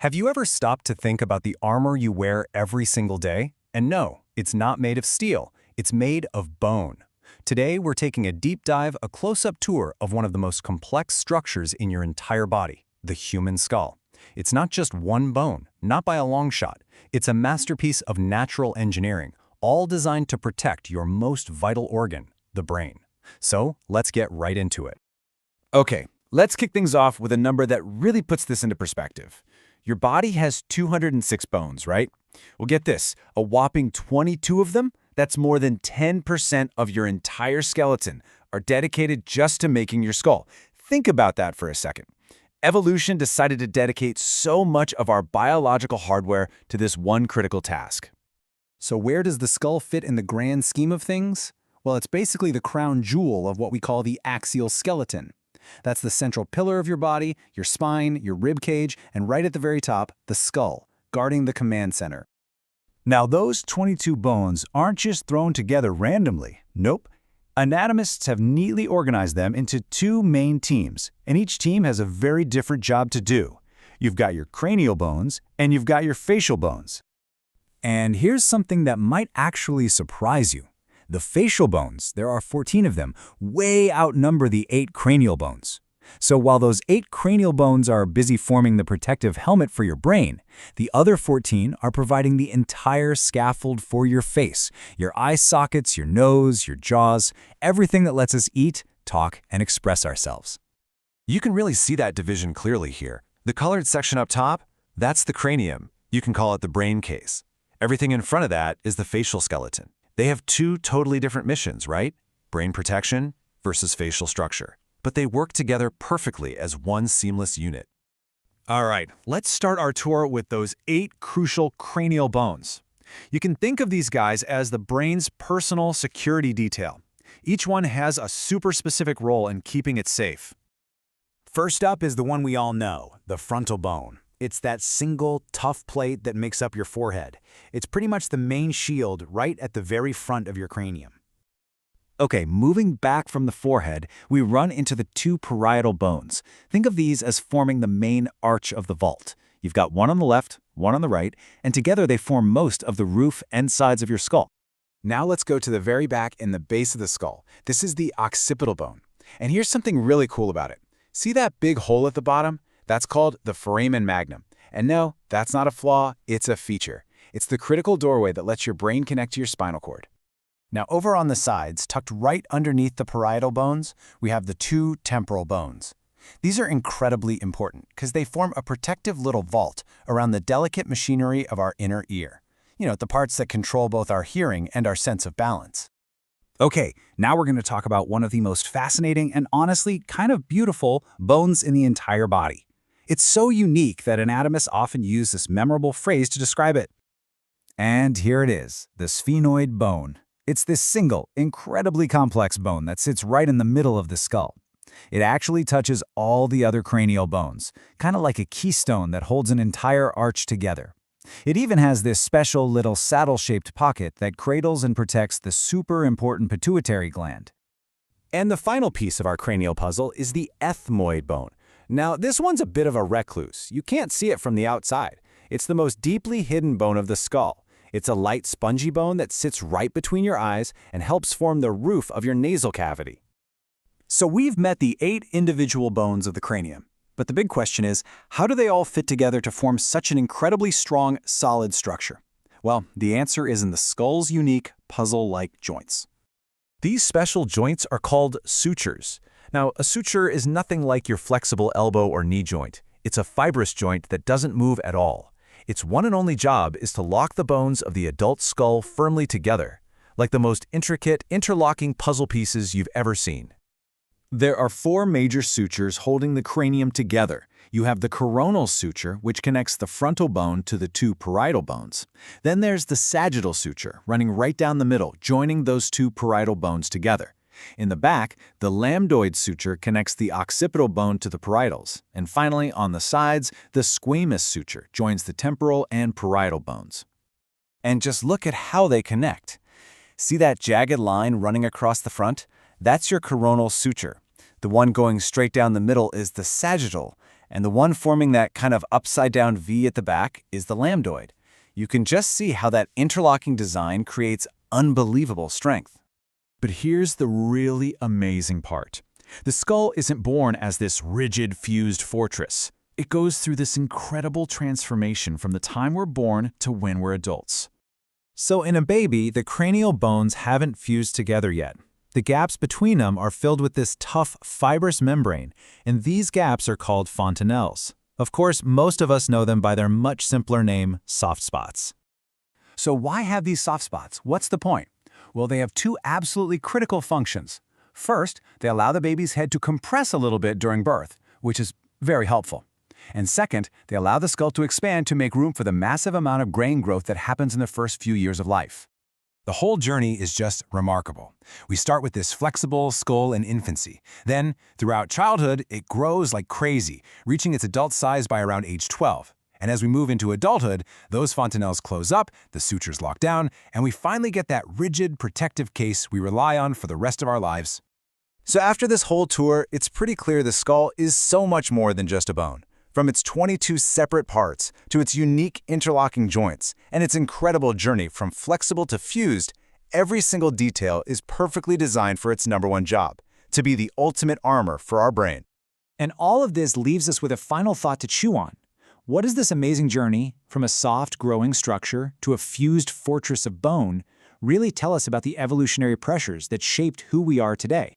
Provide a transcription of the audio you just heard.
Have you ever stopped to think about the armor you wear every single day? And no, it's not made of steel, it's made of bone. Today, we're taking a deep dive, a close-up tour of one of the most complex structures in your entire body, the human skull. It's not just one bone, not by a long shot. It's a masterpiece of natural engineering, all designed to protect your most vital organ, the brain. So, let's get right into it. Okay, let's kick things off with a number that really puts this into perspective. Your body has 206 bones, right? Well, get this, a whopping 22 of them, that's more than 10% of your entire skeleton, are dedicated just to making your skull. Think about that for a second. Evolution decided to dedicate so much of our biological hardware to this one critical task. So where does the skull fit in the grand scheme of things? Well, it's basically the crown jewel of what we call the axial skeleton. That's the central pillar of your body, your spine, your rib cage, and right at the very top, the skull, guarding the command center. Now, those 22 bones aren't just thrown together randomly. Nope. Anatomists have neatly organized them into two main teams, and each team has a very different job to do. You've got your cranial bones, and you've got your facial bones. And here's something that might actually surprise you. The facial bones, there are 14 of them, way outnumber the 8 cranial bones. So while those 8 cranial bones are busy forming the protective helmet for your brain, the other 14 are providing the entire scaffold for your face, your eye sockets, your nose, your jaws, everything that lets us eat, talk, and express ourselves. You can really see that division clearly here. The colored section up top, that's the cranium. You can call it the brain case. Everything in front of that is the facial skeleton. They have two totally different missions, right? Brain protection versus facial structure. But they work together perfectly as one seamless unit. All right, let's start our tour with those 8 crucial cranial bones. You can think of these guys as the brain's personal security detail. Each one has a super specific role in keeping it safe. First up is the one we all know, the frontal bone. It's that single, tough plate that makes up your forehead. It's pretty much the main shield right at the very front of your cranium. Okay, moving back from the forehead, we run into the 2 parietal bones. Think of these as forming the main arch of the vault. You've got one on the left, one on the right, and together they form most of the roof and sides of your skull. Now let's go to the very back in the base of the skull. This is the occipital bone. And here's something really cool about it. See that big hole at the bottom? That's called the foramen magnum. And no, that's not a flaw, it's a feature. It's the critical doorway that lets your brain connect to your spinal cord. Now over on the sides, tucked right underneath the parietal bones, we have the 2 temporal bones. These are incredibly important because they form a protective little vault around the delicate machinery of our inner ear. You know, the parts that control both our hearing and our sense of balance. Okay, now we're going to talk about one of the most fascinating and honestly kind of beautiful bones in the entire body. It's so unique that anatomists often use this memorable phrase to describe it. And here it is, the sphenoid bone. It's this single, incredibly complex bone that sits right in the middle of the skull. It actually touches all the other cranial bones, kind of like a keystone that holds an entire arch together. It even has this special little saddle-shaped pocket that cradles and protects the super important pituitary gland. And the final piece of our cranial puzzle is the ethmoid bone. Now, this one's a bit of a recluse. You can't see it from the outside. It's the most deeply hidden bone of the skull. It's a light, spongy bone that sits right between your eyes and helps form the roof of your nasal cavity. So we've met the 8 individual bones of the cranium. But the big question is, how do they all fit together to form such an incredibly strong, solid structure? Well, the answer is in the skull's unique, puzzle-like joints. These special joints are called sutures. Now, a suture is nothing like your flexible elbow or knee joint. It's a fibrous joint that doesn't move at all. Its one and only job is to lock the bones of the adult skull firmly together, like the most intricate, interlocking puzzle pieces you've ever seen. There are 4 major sutures holding the cranium together. You have the coronal suture, which connects the frontal bone to the 2 parietal bones. Then there's the sagittal suture, running right down the middle, joining those 2 parietal bones together. In the back, the lambdoid suture connects the occipital bone to the parietals. And finally, on the sides, the squamous suture joins the temporal and parietal bones. And just look at how they connect. See that jagged line running across the front? That's your coronal suture. The one going straight down the middle is the sagittal, And the one forming that kind of upside-down V at the back is the lambdoid. You can just see how that interlocking design creates unbelievable strength. But here's the really amazing part. The skull isn't born as this rigid, fused fortress. It goes through this incredible transformation from the time we're born to when we're adults. So in a baby, the cranial bones haven't fused together yet. The gaps between them are filled with this tough, fibrous membrane, and these gaps are called fontanelles. Of course, most of us know them by their much simpler name, soft spots. So why have these soft spots? What's the point? Well, they have two absolutely critical functions. First, they allow the baby's head to compress a little bit during birth, which is very helpful. And second, they allow the skull to expand to make room for the massive amount of brain growth that happens in the first few years of life. The whole journey is just remarkable. We start with this flexible skull in infancy. Then, throughout childhood, it grows like crazy, reaching its adult size by around age 12. And as we move into adulthood, those fontanelles close up, the sutures lock down, and we finally get that rigid, protective case we rely on for the rest of our lives. So after this whole tour, it's pretty clear the skull is so much more than just a bone. From its 22 separate parts to its unique interlocking joints and its incredible journey from flexible to fused, every single detail is perfectly designed for its number one job, to be the ultimate armor for our brain. And all of this leaves us with a final thought to chew on. What does this amazing journey, from a soft, growing structure to a fused fortress of bone, really tell us about the evolutionary pressures that shaped who we are today?